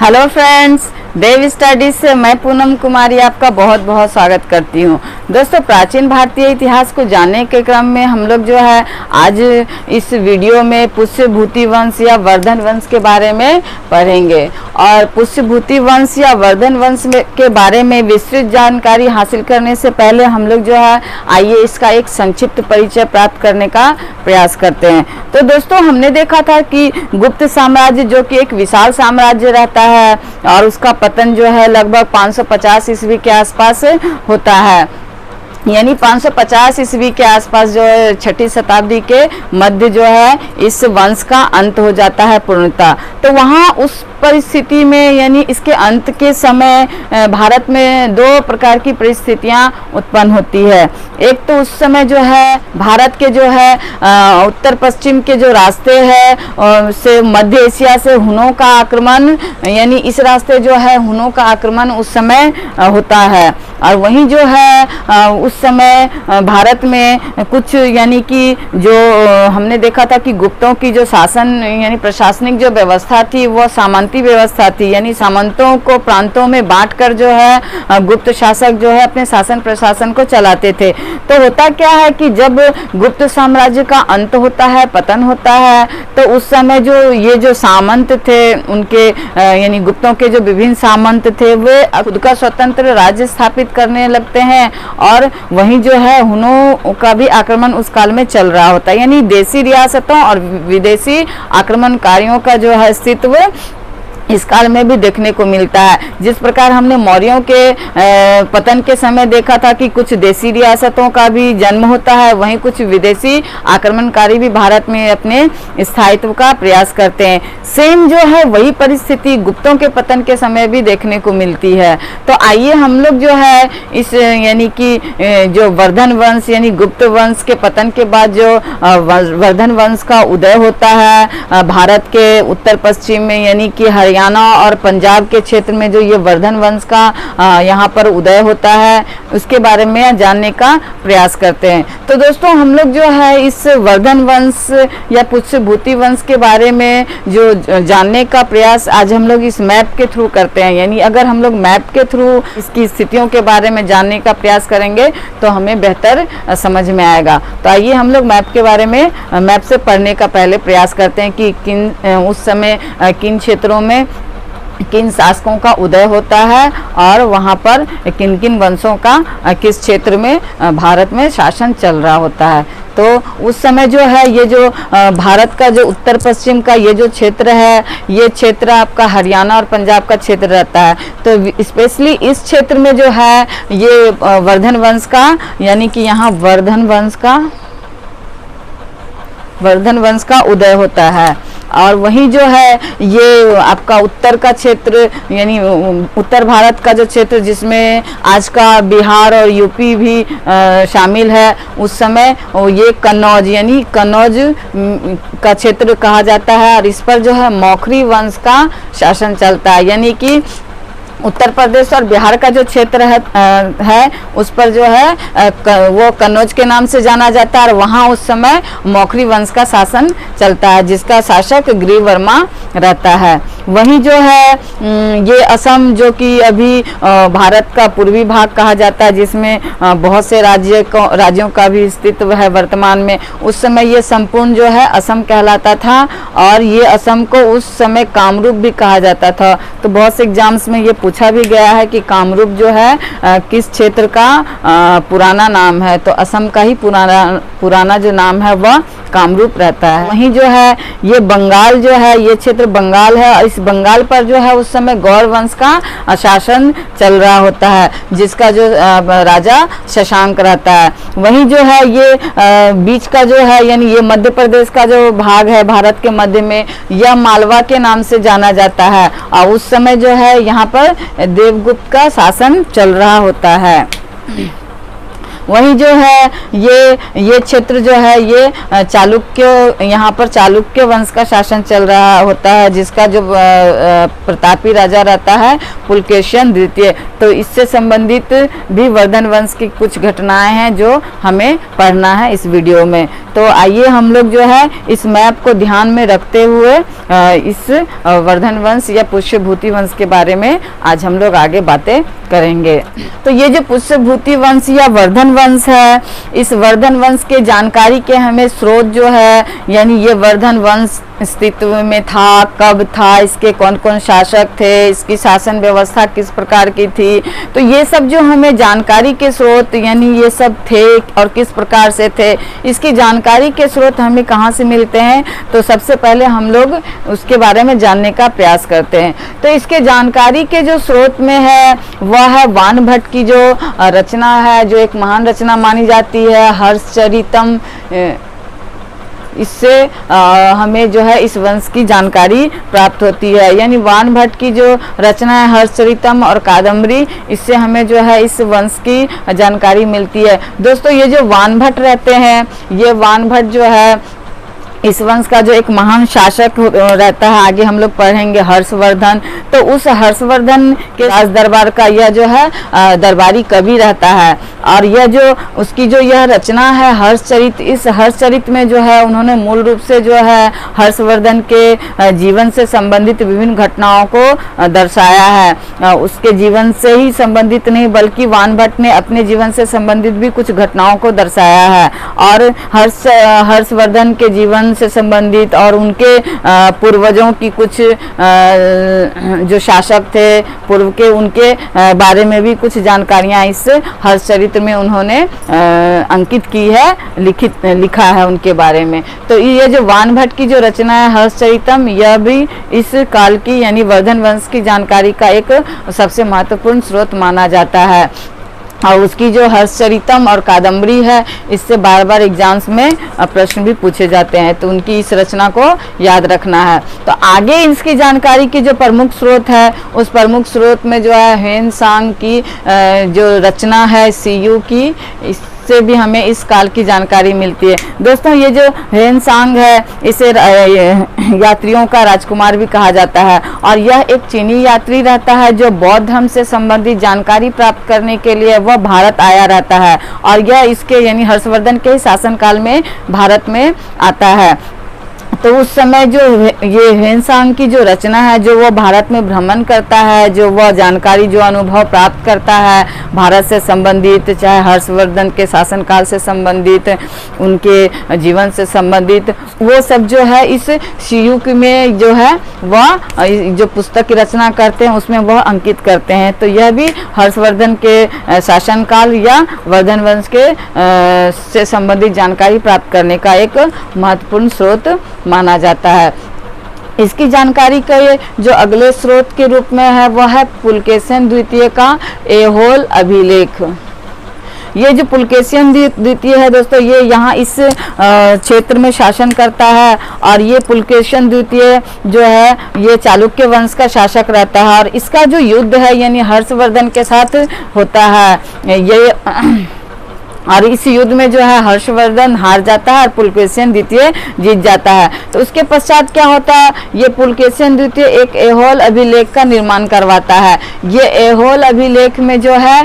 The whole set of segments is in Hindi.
हेलो फ्रेंड्स, देव स्टडीज से मैं पूनम कुमारी आपका बहुत बहुत स्वागत करती हूँ। दोस्तों, प्राचीन भारतीय इतिहास को जानने के क्रम में हम लोग जो है आज इस वीडियो में पुष्यभूति वंश या वर्धन वंश के बारे में पढ़ेंगे। और पुष्यभूति वंश या वर्धन वंश के बारे में विस्तृत जानकारी हासिल करने से पहले हम लोग जो है आइए इसका एक संक्षिप्त परिचय प्राप्त करने का प्रयास करते हैं। तो दोस्तों, हमने देखा था कि गुप्त साम्राज्य जो कि एक विशाल साम्राज्य रहता है और उसका पतन जो है लगभग 550 ईस्वी के आसपास होता है। यानी 550 ईस्वी के आसपास जो है 6ठी शताब्दी के मध्य जो है इस वंश का अंत हो जाता है पूर्णतः। तो वहाँ उस परिस्थिति में यानी इसके अंत के समय भारत में दो प्रकार की परिस्थितियां उत्पन्न होती है। एक तो उस समय जो है भारत के जो है उत्तर पश्चिम के जो रास्ते हैं से मध्य एशिया से हुनों का आक्रमण, यानी इस रास्ते जो है हुनों का आक्रमण उस समय होता है। और वहीं जो है उस समय भारत में कुछ यानी कि जो हमने देखा था कि गुप्तों की जो शासन यानी प्रशासनिक जो व्यवस्था थी वो सामंती व्यवस्था थी। यानी सामंतों को प्रांतों में बांटकर जो है गुप्त शासक जो है अपने शासन प्रशासन को चलाते थे। तो होता क्या है कि जब गुप्त साम्राज्य का अंत होता है, पतन होता है, तो उस समय जो ये जो सामंत थे उनके यानी गुप्तों के जो विभिन्न सामंत थे वे खुद का स्वतंत्र राज्य स्थापित करने लगते हैं। और वहीं जो है हुनों का भी आक्रमण उस काल में चल रहा होता है। यानी देशी रियासतों और विदेशी आक्रमणकारियों का जो है अस्तित्व इस काल में भी देखने को मिलता है। जिस प्रकार हमने मौर्यों के पतन के समय देखा था कि कुछ देशी रियासतों का भी जन्म होता है, वहीं कुछ विदेशी आक्रमणकारी भी भारत में अपने स्थायित्व का प्रयास करते हैं। सेम जो है वही परिस्थिति गुप्तों के पतन के समय भी देखने को मिलती है। तो आइए हम लोग जो है इस यानी कि जो वर्धन वंश यानी गुप्त वंश के पतन के बाद जो वर्धन वंश का उदय होता है भारत के उत्तर पश्चिम में यानी कि हरियाणा और पंजाब के क्षेत्र में जो ये वर्धन वंश का यहाँ पर उदय होता है उसके बारे में जानने का प्रयास करते हैं। तो दोस्तों, हम लोग जो है इस वर्धन वंश या पुष्यभूति वंश के बारे में जो जानने का प्रयास आज हम लोग इस मैप के थ्रू करते हैं। यानी अगर हम लोग मैप के थ्रू इसकी स्थितियों के बारे में जानने का प्रयास करेंगे तो हमें बेहतर समझ में आएगा। तो आइए हम लोग मैप के बारे में मैप से पढ़ने का पहले प्रयास करते हैं कि किन उस समय किन क्षेत्रों में किन शासकों का उदय होता है और वहाँ पर किन किन वंशों का किस क्षेत्र में भारत में शासन चल रहा होता है। तो उस समय जो है ये जो भारत का जो उत्तर पश्चिम का ये जो क्षेत्र है, ये क्षेत्र आपका हरियाणा और पंजाब का क्षेत्र रहता है। तो स्पेशली इस क्षेत्र में जो है ये वर्धन वंश का यानी कि यहाँ वर्धन वंश का उदय होता है। और वहीं जो है ये आपका उत्तर का क्षेत्र यानी उत्तर भारत का जो क्षेत्र जिसमें आज का बिहार और यूपी भी शामिल है, उस समय ये कन्नौज यानी कन्नौज का क्षेत्र कहा जाता है। और इस पर जो है मौखरी वंश का शासन चलता है। यानी कि उत्तर प्रदेश और बिहार का जो क्षेत्र है उस पर जो है वो कन्नौज के नाम से जाना जाता है। और वहाँ उस समय मौखरी वंश का शासन चलता है जिसका शासक ग्रीव वर्मा रहता है। वहीं जो है ये असम जो कि अभी भारत का पूर्वी भाग कहा जाता है, जिसमें बहुत से राज्यों का भी अस्तित्व है वर्तमान में, उस समय ये संपूर्ण जो है असम कहलाता था। और ये असम को उस समय कामरूप भी कहा जाता था। तो बहुत से एग्जाम्स में ये पूछा भी गया है कि कामरूप जो है किस क्षेत्र का पुराना नाम है। तो असम का ही पुराना जो नाम है वह कामरूप रहता है। वहीं जो है ये बंगाल जो है ये क्षेत्र बंगाल है और इस बंगाल पर जो है उस समय गौड़ वंश का शासन चल रहा होता है जिसका जो राजा शशांक रहता है। वहीं जो है ये बीच का जो है यानी ये मध्य प्रदेश का जो भाग है भारत के मध्य में, यह मालवा के नाम से जाना जाता है। और उस समय जो है यहाँ पर देवगुप्त का शासन चल रहा होता है। वहीं जो है ये क्षेत्र जो है ये चालुक्य, यहाँ पर चालुक्य वंश का शासन चल रहा होता है, जिसका जो प्रतापी राजा रहता है पुलकेशिन द्वितीय। तो इससे संबंधित भी वर्धन वंश की कुछ घटनाएं हैं जो हमें पढ़ना है इस वीडियो में। तो आइए हम लोग जो है इस मैप को ध्यान में रखते हुए इस वर्धन वंश या पुष्यभूति वंश के बारे में आज हम लोग आगे बातें करेंगे। तो ये जो पुष्यभूति वंश या वर्धन वंश है, इस वर्धन वंश के जानकारी के हमें स्रोत जो है, यानी ये वर्धन वंश अस्तित्व में था, कब था, इसके कौन कौन शासक थे, इसकी शासन व्यवस्था किस प्रकार की थी, तो ये सब जो हमें जानकारी के स्रोत यानी ये सब थे और किस प्रकार से थे, इसकी जानकारी के स्रोत हमें कहाँ से मिलते हैं। तो सबसे पहले हम लोग उसके बारे में जानने का प्रयास करते हैं। तो इसके जानकारी के जो स्रोत में है वह है वान भट्ट की जो रचना है, जो एक महान रचना मानी जाती है, हर्षचरितम। इससे हमें जो है इस वंश की जानकारी प्राप्त होती है, यानी वान भट्ट की जो रचना है हर्षचरितम और कादम्बरी, इससे हमें जो है इस वंश की जानकारी मिलती है। दोस्तों ये जो वान भट्ट रहते हैं, ये वान भट्ट जो है इस वंश का जो एक महान शासक रहता है, आगे हम लोग पढ़ेंगे हर्षवर्धन। तो उस हर्षवर्धन के राज दरबार का यह जो है दरबारी कवि रहता है, और यह जो उसकी जो यह रचना है हर्षचरित, इस हर्षचरित में जो है उन्होंने मूल रूप से जो है हर्षवर्धन के जीवन से संबंधित विभिन्न घटनाओं को दर्शाया है। उसके जीवन से ही संबंधित नहीं बल्कि वान भट्ट ने अपने जीवन से संबंधित भी कुछ घटनाओं को दर्शाया है, और हर्षवर्धन के जीवन से संबंधित और उनके पूर्वजों की कुछ जो शासक थे पूर्व के, उनके बारे में भी कुछ जानकारियां इस हर्षचरित्र में उन्होंने अंकित की है, लिखा है उनके बारे में। तो ये जो वान भट्ट की जो रचना है हर्षचरितम, यह भी इस काल की यानी वर्धन वंश की जानकारी का एक सबसे महत्वपूर्ण स्रोत माना जाता है। और उसकी जो हर्षचरितम और कादम्बरी है, इससे बार बार एग्जाम्स में प्रश्न भी पूछे जाते हैं, तो उनकी इस रचना को याद रखना है। तो आगे इसकी जानकारी की जो प्रमुख स्रोत है, उस प्रमुख स्रोत में जो है ह्वेन-त्सांग की जो रचना है सीयू की, से भी हमें इस काल की जानकारी मिलती है। दोस्तों ये जो ह्वेन-त्सांग है, इसे यात्रियों का राजकुमार भी कहा जाता है, और यह एक चीनी यात्री रहता है जो बौद्ध धर्म से संबंधित जानकारी प्राप्त करने के लिए वह भारत आया रहता है, और यह इसके यानी हर्षवर्धन के शासनकाल में भारत में आता है। तो उस समय जो ये ह्वेन-त्सांग की जो रचना है, जो वो भारत में भ्रमण करता है, जो वह जानकारी जो अनुभव प्राप्त करता है भारत से संबंधित, चाहे हर्षवर्धन के शासनकाल से संबंधित, उनके जीवन से संबंधित, वो सब जो है इस सीयूक में जो है वह जो पुस्तक की रचना करते हैं उसमें वह अंकित करते हैं। तो यह भी हर्षवर्धन के शासनकाल या वर्धन वंश के से संबंधित जानकारी प्राप्त करने का एक महत्वपूर्ण स्रोत माना जाता है। इसकी जानकारी का ये जो अगले स्रोत के रूप में है वह है पुलकेशिन द्वितीय का ऐहोल अभिलेख। ये जो पुलकेशिन द्वितीय है दोस्तों, ये यहाँ इस क्षेत्र में शासन करता है, और ये पुलकेशिन द्वितीय जो है ये चालुक्य वंश का शासक रहता है, और इसका जो युद्ध है यानी हर्षवर्धन के साथ होता है ये, और इस युद्ध में जो है हर्षवर्धन हार जाता है और पुलकेशिन द्वितीय जीत जाता है। तो उसके पश्चात क्या होता है, ये पुलकेशिन द्वितीय एक ऐहोल अभिलेख का निर्माण करवाता है। ये ऐहोल अभिलेख में जो है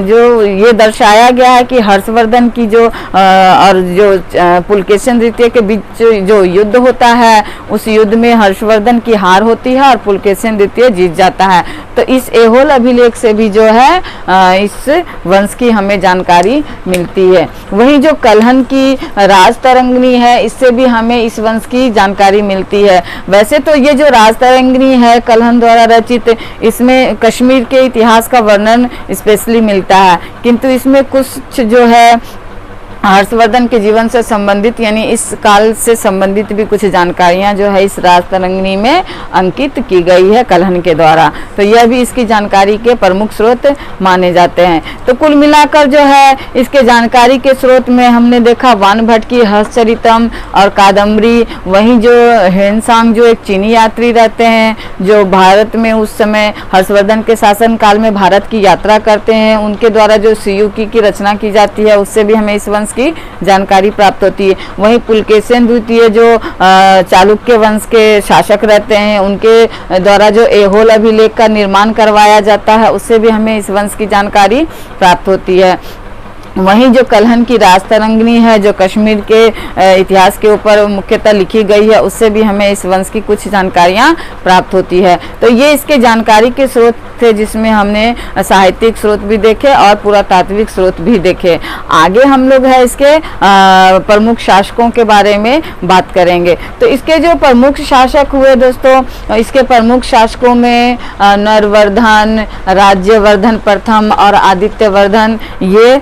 जो ये दर्शाया गया है कि हर्षवर्धन की जो और जो पुलकेशिन द्वितीय के बीच जो युद्ध होता है, उस युद्ध में हर्षवर्धन की हार होती है और पुलकेशिन द्वितीय जीत जाता है। तो इस ऐहोल अभिलेख से भी जो है इस वंश की हमें जानकारी मिलती है। वहीं जो कलहन की राजतरंगिणी है, इससे भी हमें इस वंश की जानकारी मिलती है। वैसे तो ये जो राजतरंगिणी है कलहन द्वारा रचित, इसमें कश्मीर के इतिहास का वर्णन स्पेशली मिलता है, किंतु इसमें कुछ जो है हर्षवर्धन के जीवन से संबंधित यानी इस काल से संबंधित भी कुछ जानकारियां जो है इस राजतरंगिणी में अंकित की गई है कल्हण के द्वारा। तो यह भी इसकी जानकारी के प्रमुख स्रोत माने जाते हैं। तो कुल मिलाकर जो है इसके जानकारी के स्रोत में हमने देखा वानभट्ट की हर्षचरितम और कादम्बरी, वहीं जो हेनसांग जो एक चीनी यात्री रहते हैं जो भारत में उस समय हर्षवर्धन के शासन काल में भारत की यात्रा करते हैं, उनके द्वारा जो सियुकी की रचना की जाती है उससे भी हमें इस वंश की जानकारी प्राप्त होती है। वहीं पुलकेशिन द्वितीय जो चालुक्य वंश के शासक रहते हैं उनके द्वारा जो ऐहोल अभिलेख का निर्माण करवाया जाता है उससे भी हमें इस वंश की जानकारी प्राप्त होती है। वहीं जो कल्हण की राजतरंगिणी है जो कश्मीर के इतिहास के ऊपर मुख्यतः लिखी गई है उससे भी हमें इस वंश की कुछ जानकारियां प्राप्त होती है। तो ये इसके जानकारी के स्रोत थे जिसमें हमने साहित्यिक स्रोत भी देखे और पुरातात्विक स्रोत भी देखे। आगे हम लोग है इसके प्रमुख शासकों के बारे में बात करेंगे। तो इसके जो प्रमुख शासक हुए दोस्तों, इसके प्रमुख शासकों में नरवर्धन, राज्यवर्धन प्रथम और आदित्यवर्धन ये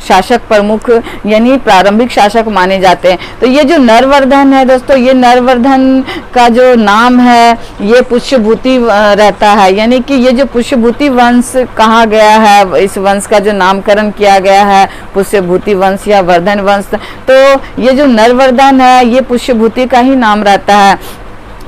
शासक प्रमुख यानी प्रारंभिक शासक माने जाते हैं। तो ये जो नरवर्धन है दोस्तों, ये नरवर्धन का जो नाम है ये पुष्यभूति रहता है, यानी कि ये जो पुष्यभूति वंश कहा गया है, इस वंश का जो नामकरण किया गया है पुष्यभूति वंश या वर्धन वंश, तो ये जो नरवर्धन है ये पुष्यभूति का ही नाम रहता है।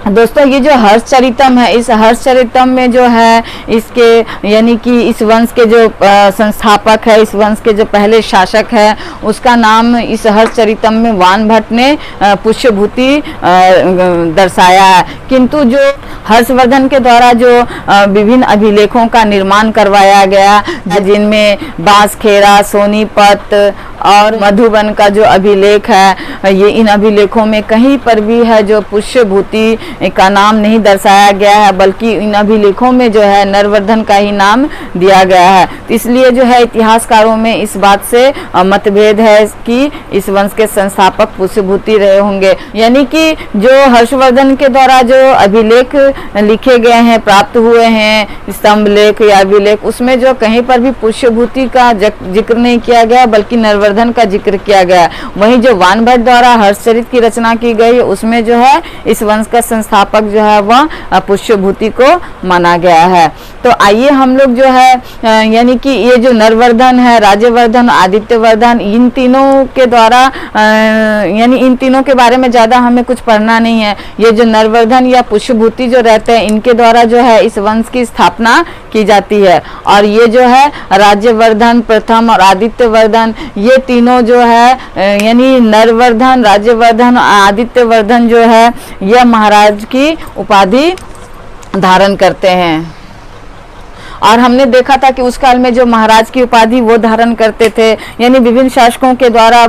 दोस्तों ये जो हर्षचरितम है, इस हर्षचरितम में जो है इसके यानी कि इस वंश के जो संस्थापक है, इस वंश के जो पहले शासक है उसका नाम इस हर्षचरितम में वानभट्ट ने पुष्यभूति दर्शाया है। किंतु जो हर्षवर्धन के द्वारा जो विभिन्न अभिलेखों का निर्माण करवाया गया जिनमें बांसखेड़ा, सोनीपत और मधुबन का जो अभिलेख है, ये इन अभिलेखों में कहीं पर भी है जो पुष्यभूति का नाम नहीं दर्शाया गया है, बल्कि इन अभिलेखों में जो है नरवर्धन का ही नाम दिया गया है। तो इसलिए जो है इतिहासकारों में इस बात से मतभेद है कि इस वंश के संस्थापक पुष्यभूति रहे होंगे। यानी कि जो हर्षवर्धन के द्वारा जो अभिलेख लिखे गए हैं, प्राप्त हुए हैं, स्तंभ लेख या अभिलेख, उसमें जो कहीं पर भी पुष्यभूति का जिक्र नहीं किया गया बल्कि नरवर्धन का जिक्र किया गया। वहीं जो वानभट्ट द्वारा हर्षचरित की रचना की गई उसमें जो है इस वंश का संस्थापक जो है वह पुष्यभूति को माना गया है। तो आइए हम लोग जो है यानी कि ये जो नरवर्धन है, राज्यवर्धन, आदित्यवर्धन, इन तीनों के द्वारा यानी इन तीनों के बारे में ज़्यादा हमें कुछ पढ़ना नहीं है। ये जो नरवर्धन या पुष्यभूति जो रहते हैं इनके द्वारा जो है इस वंश की स्थापना की जाती है। और ये जो है राज्यवर्धन प्रथम और आदित्यवर्धन, ये तीनों जो है यानी नरवर्धन, राज्यवर्धन, आदित्यवर्धन जो है यह महाराज की उपाधि धारण करते हैं। और हमने देखा था कि उस काल में जो महाराज की उपाधि वो धारण करते थे, यानी विभिन्न शासकों के द्वारा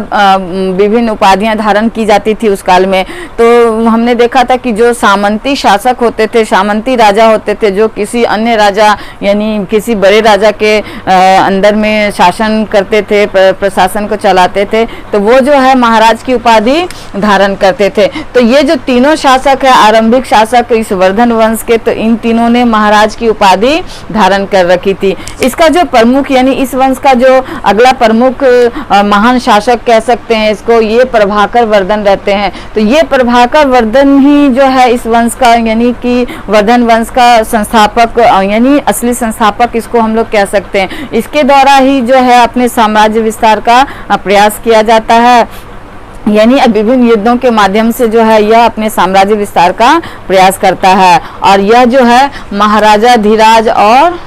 विभिन्न उपाधियां धारण की जाती थी उस काल में। तो हमने देखा था कि जो सामंती शासक होते थे, सामंती राजा होते थे, जो किसी अन्य राजा यानी किसी बड़े राजा के अंदर में शासन करते थे, प्रशासन को चलाते थे, तो वो जो है महाराज की उपाधि धारण करते थे। तो ये जो तीनों शासक है, आरंभिक शासक इस वर्धन वंश के, तो इन तीनों ने महाराज की उपाधि धारण कर रखी थी। इसका जो प्रमुख यानी इस वंश का जो अगला प्रमुख महान शासक कह सकते हैं इसको, ये प्रभाकर वर्धन रहते हैं। तो ये प्रभाकर वर्धन ही जो है इस वंश का यानी कि वर्धन वंश का संस्थापक यानी असली संस्थापक इसको हम लोग कह सकते हैं। इसके द्वारा ही जो है अपने साम्राज्य विस्तार का प्रयास किया जाता है, यानी विभिन्न युद्धों के माध्यम से जो है यह अपने साम्राज्य विस्तार का प्रयास करता है। और यह जो है महाराजा धीराज और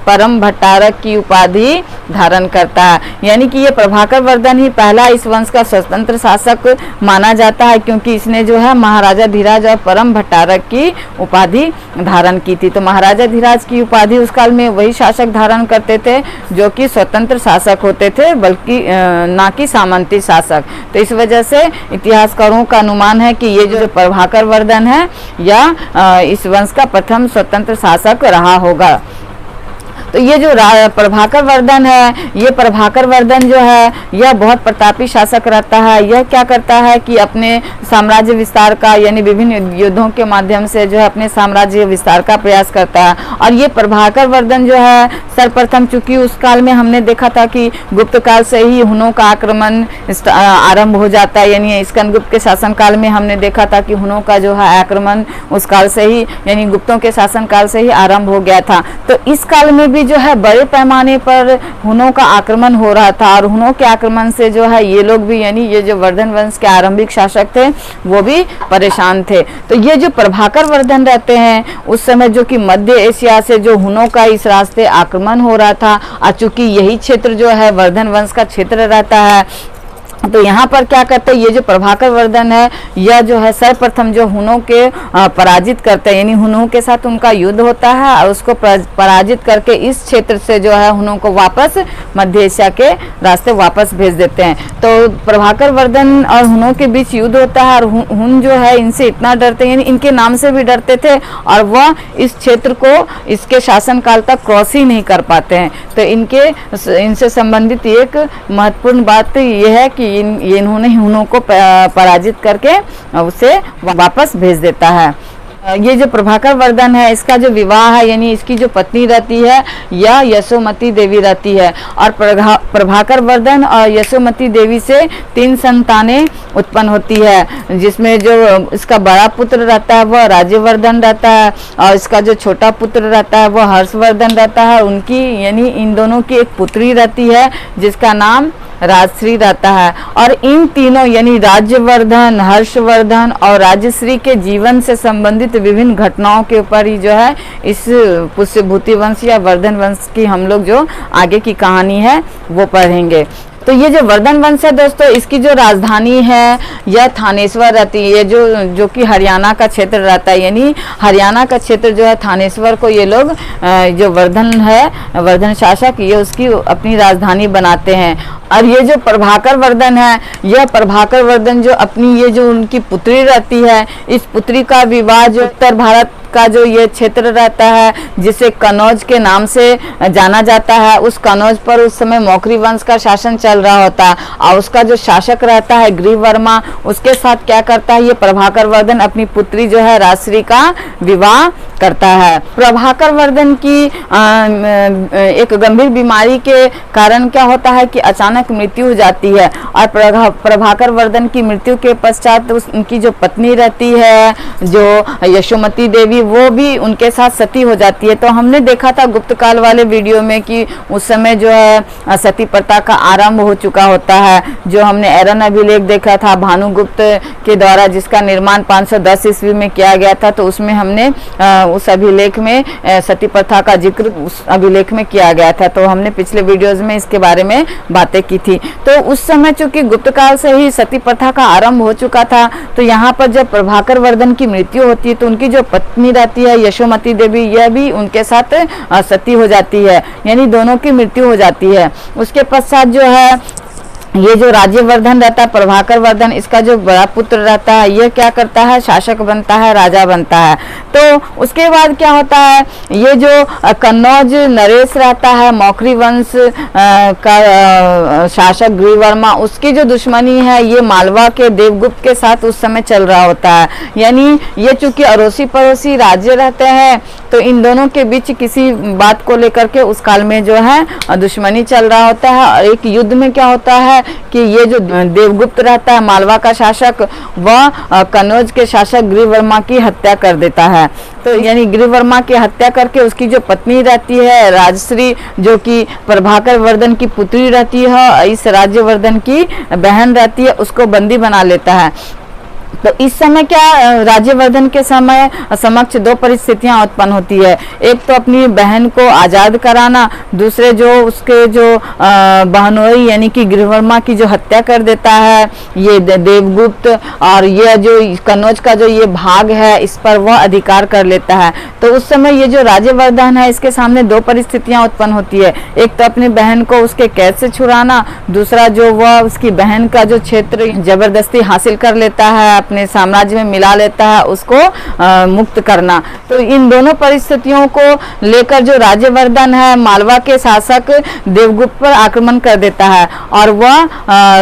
परम भट्टारक की उपाधि धारण करता है। यानी कि ये प्रभाकर वर्धन ही पहला इस वंश का स्वतंत्र शासक माना जाता है, क्योंकि इसने जो है महाराजा धीराज और परम भट्टारक की उपाधि धारण की थी। तो महाराजा धीराज की उपाधि उस काल में वही शासक धारण करते थे जो कि स्वतंत्र शासक होते थे, बल्कि ना कि सामंती शासक। तो इस वजह से इतिहासकारों का अनुमान है कि ये जो प्रभाकर वर्धन है यह इस वंश का प्रथम स्वतंत्र शासक रहा होगा। तो ये जो प्रभाकर वर्धन है, ये प्रभाकर वर्धन जो है यह बहुत प्रतापी शासक रहता है। यह क्या करता है कि अपने साम्राज्य विस्तार का यानी विभिन्न युद्धों के माध्यम से जो है अपने साम्राज्य विस्तार का प्रयास करता है। और ये प्रभाकर वर्धन जो है सर्वप्रथम, चूंकि उस काल में हमने देखा था कि गुप्त काल से ही हुनों का आक्रमण आरंभ हो जाता है, यानी स्कंदगुप्त के शासन काल में हमने देखा था कि हुनों का जो है आक्रमण उस काल से ही यानी गुप्तों के शासन काल से ही आरंभ हो गया था। तो इस काल में भी जो है बड़े पैमाने पर हुनों का आक्रमण हो रहा था और हुनों के आक्रमण से जो है ये लोग भी यानी ये जो वर्धन वंश के आरंभिक शासक थे वो भी परेशान थे। तो ये जो प्रभाकर वर्धन रहते हैं उस समय जो कि मध्य एशिया से जो हुनों का इस रास्ते आक्रमण हो रहा था, और चूंकि यही क्षेत्र जो है वर्धन वंश का क्षेत्र रहता है, तो यहाँ पर क्या करते हैं, ये जो प्रभाकर वर्धन है यह जो है सर्वप्रथम जो हुनों के पराजित करते हैं, यानी हुनों के साथ उनका युद्ध होता है और उसको पराजित करके इस क्षेत्र से जो है हुनों को वापस मध्य एशिया के रास्ते वापस भेज देते हैं। तो प्रभाकर वर्धन और हुनों के बीच युद्ध होता है और हुन जो है इनसे इतना डरते हैं, यानी इनके नाम से भी डरते थे और वह इस क्षेत्र को इसके शासनकाल तक क्रॉस ही नहीं कर पाते हैं। तो इनसे संबंधित एक महत्वपूर्ण बात यह है कि इन्होंने हुनों को पराजित करके उसे वापस भेज देता है। ये जो प्रभाकर वर्धन है इसका जो विवाह है यानी इसकी जो पत्नी रहती है यह यशोमती देवी रहती है और प्रभाकर वर्धन और यशोमती देवी से 3 संतानें उत्पन्न होती है, जिसमें जो इसका बड़ा पुत्र रहता है वह राज्यवर्धन रहता है और इसका जो छोटा पुत्र रहता है वह हर्षवर्धन रहता है। उनकी यानी इन दोनों की एक पुत्री रहती है जिसका नाम राजश्री रहता है। और इन तीनों यानी राज्यवर्धन, हर्षवर्धन और राजश्री के जीवन से संबंधित विभिन्न घटनाओं के ऊपर ही जो है इस पुष्यभूति वंश या वर्धन वंश की हम लोग जो आगे की कहानी है वो पढ़ेंगे। तो ये जो वर्धन वंश है दोस्तों, इसकी जो राजधानी है यह थानेश्वर रहती है, जो कि हरियाणा का क्षेत्र रहता है, यानी हरियाणा का क्षेत्र जो है थानेश्वर को ये लोग जो वर्धन है, वर्धन शासक, ये उसकी अपनी राजधानी बनाते हैं। और ये जो प्रभाकर वर्धन है, यह प्रभाकर वर्धन जो अपनी ये जो उनकी पुत्री रहती है, इस पुत्री का विवाह जो उत्तर भारत का जो ये क्षेत्र रहता है जिसे कनौज के नाम से जाना जाता है, उस कनौज पर उस समय मौखरी वंश का शासन चल रहा होता है और उसका जो शासक रहता है ग्रीवर्मा, उसके साथ क्या करता है ये प्रभाकर वर्धन अपनी पुत्री जो है राजश्री का विवाह करता है। प्रभाकर वर्धन की एक गंभीर बीमारी के कारण क्या होता है कि अचानक मृत्यु हो जाती है और प्रभाकर वर्धन की मृत्यु के पश्चात उनकी जो पत्नी रहती है जो यशोमती देवी, वो भी उनके साथ सती हो जाती है। तो हमने देखा था गुप्त काल वाले वीडियो में कि उस समय जो है सती प्रथा का आरंभ हो चुका होता है। जो हमने एरन अभिलेख देखा था भानुगुप्त के द्वारा जिसका निर्माण 510 ईस्वी में किया गया था, तो उसमें हमने उस अभिलेख में सती प्रथा का जिक्र उस अभिलेख में किया गया था। तो हमने पिछले वीडियोज में इसके बारे में बातें की थी। तो उस समय चूंकि गुप्त काल से ही सती प्रथा का आरंभ हो चुका था, तो यहाँ पर जब प्रभाकर वर्धन की मृत्यु होती है तो उनकी जो पत्नी रहती है यशोमती देवी, यह भी उनके साथ सती हो जाती है, यानी दोनों की मृत्यु हो जाती है। उसके पश्चात जो है ये जो राज्यवर्धन रहता है प्रभाकर वर्धन, इसका जो बड़ा पुत्र रहता है यह क्या करता है, शासक बनता है, राजा बनता है। तो उसके बाद क्या होता है, ये जो कन्नौज नरेश रहता है मौखरी वंश का शासक ग्रीवर्मा, उसकी जो दुश्मनी है ये मालवा के देवगुप्त के साथ उस समय चल रहा होता है। यानी ये चूंकि अड़ोसी पड़ोसी राज्य रहते हैं तो इन दोनों के बीच किसी बात को लेकर के उस काल में जो है दुश्मनी चल रहा होता है। और एक युद्ध में क्या होता है कि ये जो देवगुप्त रहता है मालवा का शासक, वह कनौज के शासक ग्रीवर्मा की हत्या कर देता है। तो यानी ग्रीवर्मा की हत्या करके उसकी जो पत्नी रहती है राजश्री, जो कि प्रभाकर वर्धन की पुत्री रहती है, इस राज्यवर्धन की बहन रहती है, उसको बंदी बना लेता है। तो इस समय क्या राज्यवर्धन के समय समक्ष 2 परिस्थितियां उत्पन्न होती है। एक तो अपनी बहन को आजाद कराना, दूसरे जो उसके जो बहनोई यानी कि ग्रीवर्मा की जो हत्या कर देता है ये देवगुप्त, और ये जो कनौज का जो ये भाग है इस पर वह अधिकार कर लेता है। तो उस समय ये जो राज्यवर्धन है इसके सामने 2 परिस्थितियां उत्पन्न होती है। एक तो अपनी बहन को उसके कैद से छुड़ाना, दूसरा जो वह उसकी बहन का जो क्षेत्र जबरदस्ती हासिल कर लेता है अपने साम्राज्य में मिला लेता है, उसको मुक्त करना। तो इन दोनों परिस्थितियों को लेकर जो राज्यवर्धन है मालवा के शासक देवगुप्त पर आक्रमण कर देता है और वह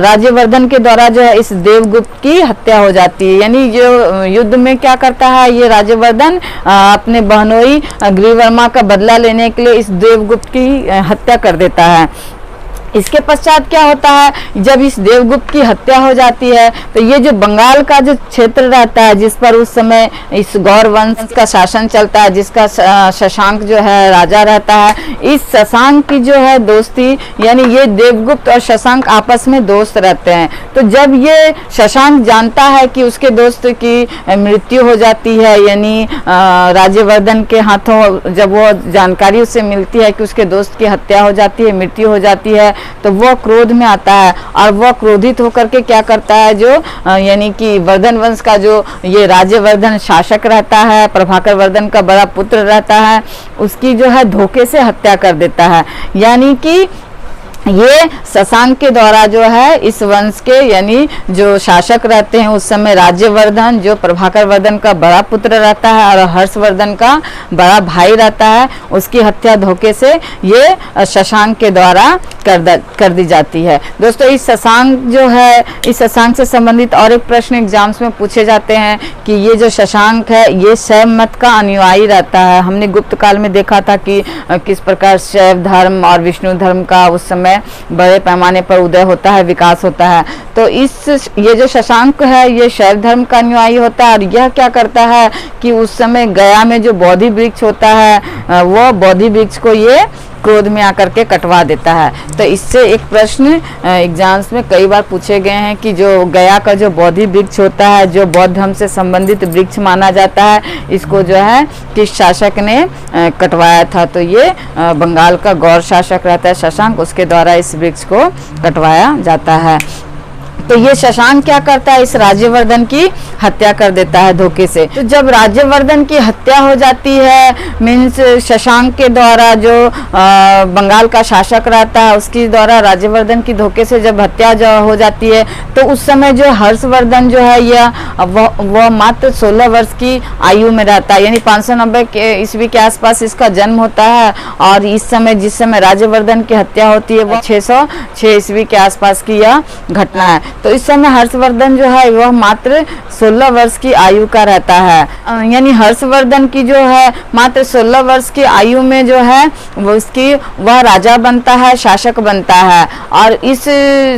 राज्यवर्धन के द्वारा जो है इस देवगुप्त की हत्या हो जाती है। यानी जो युद्ध में क्या करता है ये राज्यवर्धन अपने बहनोई ग्रीवर्मा का बदला लेने के लिए इस देवगुप्त की हत्या कर देता है। इसके पश्चात क्या होता है, जब इस देवगुप्त की हत्या हो जाती है तो ये जो बंगाल का जो क्षेत्र रहता है जिस पर उस समय इस गौर वंश का शासन चलता है, जिसका शशांक जो है राजा रहता है, इस शशांक की जो है दोस्ती, यानी ये देवगुप्त और शशांक आपस में दोस्त रहते हैं। तो जब ये शशांक जानता है कि उसके दोस्त की मृत्यु हो जाती है, यानी राज्यवर्धन के हाथों जब वो जानकारी उससे मिलती है कि उसके दोस्त की हत्या हो जाती है, मृत्यु हो जाती है, तो वह क्रोध में आता है और वह क्रोधित होकर के क्या करता है, जो यानी कि वर्धन वंश का जो ये राज्यवर्धन शासक रहता है, प्रभाकर वर्धन का बड़ा पुत्र रहता है, उसकी जो है धोखे से हत्या कर देता है। यानी कि ये शशांक के द्वारा जो है इस वंश के यानी जो शासक रहते हैं उस समय राज्यवर्धन, जो प्रभाकर वर्धन का बड़ा पुत्र रहता है और हर्षवर्धन का बड़ा भाई रहता है, उसकी हत्या धोखे से ये शशांक के द्वारा कर दी जाती है। दोस्तों इस शशांक जो है, इस शशांक से संबंधित और एक प्रश्न एग्जाम्स में पूछे जाते हैं कि ये जो शशांक है ये शैव मत का अनुयायी रहता है। हमने गुप्त काल में देखा था कि किस प्रकार शैव धर्म और विष्णु धर्म का उस समय बड़े पैमाने पर उदय होता है, विकास होता है। तो ये जो शशांक है ये शैव धर्म का अनुयायी होता है और यह क्या करता है कि उस समय गया में जो बोधि वृक्ष होता है वो बोधि वृक्ष को ये क्रोध में आकर के कटवा देता है। तो इससे एक प्रश्न एग्जाम्स में कई बार पूछे गए हैं कि जो गया का जो बोधि वृक्ष होता है, जो बौद्ध धर्म से संबंधित वृक्ष माना जाता है, इसको जो है किस शासक ने कटवाया था। तो ये बंगाल का गौर शासक रहता है शशांक, उसके द्वारा इस वृक्ष को कटवाया जाता है। तो ये शशांक क्या करता है, इस राज्यवर्धन की हत्या कर देता है धोखे से। तो जब राज्यवर्धन की हत्या हो जाती है, मीन्स शशांक के द्वारा जो बंगाल का शासक रहता है उसकी द्वारा राज्यवर्धन की धोखे से जब हत्या हो जाती है, तो उस समय जो हर्षवर्धन जो है वह मात्र 16 वर्ष की आयु में रहता है। यानी 590 ईस्वी के आसपास इसका जन्म होता है और इस समय जिस समय राज्यवर्धन की हत्या होती है वह 606 ईस्वी के आसपास की यह घटना है। तो इस समय हर्षवर्धन जो है वह मात्र 16 वर्ष की आयु का रहता है। यानी हर्षवर्धन की जो है मात्र 16 वर्ष की आयु में जो है वह राजा बनता है, शासक बनता है। और इस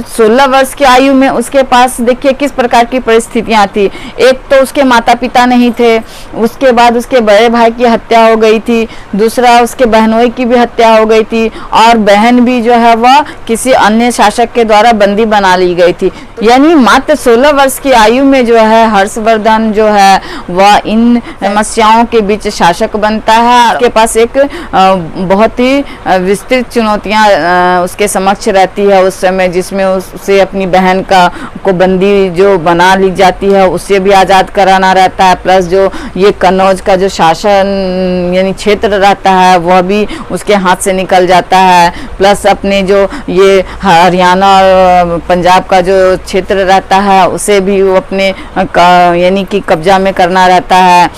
16 वर्ष की आयु में उसके पास देखिए किस प्रकार की परिस्थितियां थी। एक तो उसके माता पिता नहीं थे, उसके बाद उसके बड़े भाई की हत्या हो गई थी, दूसरा उसके बहनोई की भी हत्या हो गई थी और बहन भी जो है वह किसी अन्य शासक के द्वारा बंदी बना ली गई थी। यानी मात्र 16 वर्ष की आयु में जो है हर्षवर्धन जो है वह इन समस्याओं के बीच शासक बनता है। उसके पास एक बहुत ही विस्तृत चुनौतियां उसके समक्ष रहती है उस समय, जिसमें उसे अपनी बहन को बंदी जो बना ली जाती है उससे भी आज़ाद कराना रहता है, प्लस जो ये कन्नौज का जो शासन यानी क्षेत्र रहता है वह भी उसके हाथ से निकल जाता है, प्लस अपने जो ये हरियाणा और पंजाब का जो क्षेत्र रहता है उसे भी वो अपने यानी कि कब्जा में करना रहता है।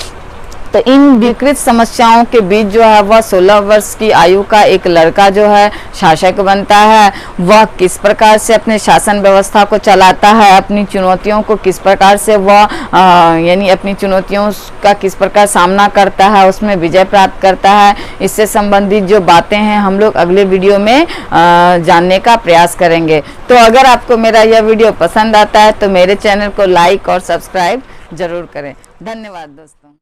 तो इन विकृत समस्याओं के बीच जो है वह 16 वर्ष की आयु का एक लड़का जो है शासक बनता है। वह किस प्रकार से अपने शासन व्यवस्था को चलाता है, अपनी चुनौतियों को किस प्रकार से वह यानी अपनी चुनौतियों का किस प्रकार सामना करता है, उसमें विजय प्राप्त करता है, इससे संबंधित जो बातें हैं हम लोग अगले वीडियो में जानने का प्रयास करेंगे। तो अगर आपको मेरा यह वीडियो पसंद आता है तो मेरे चैनल को लाइक और सब्सक्राइब जरूर करें। धन्यवाद दोस्तों।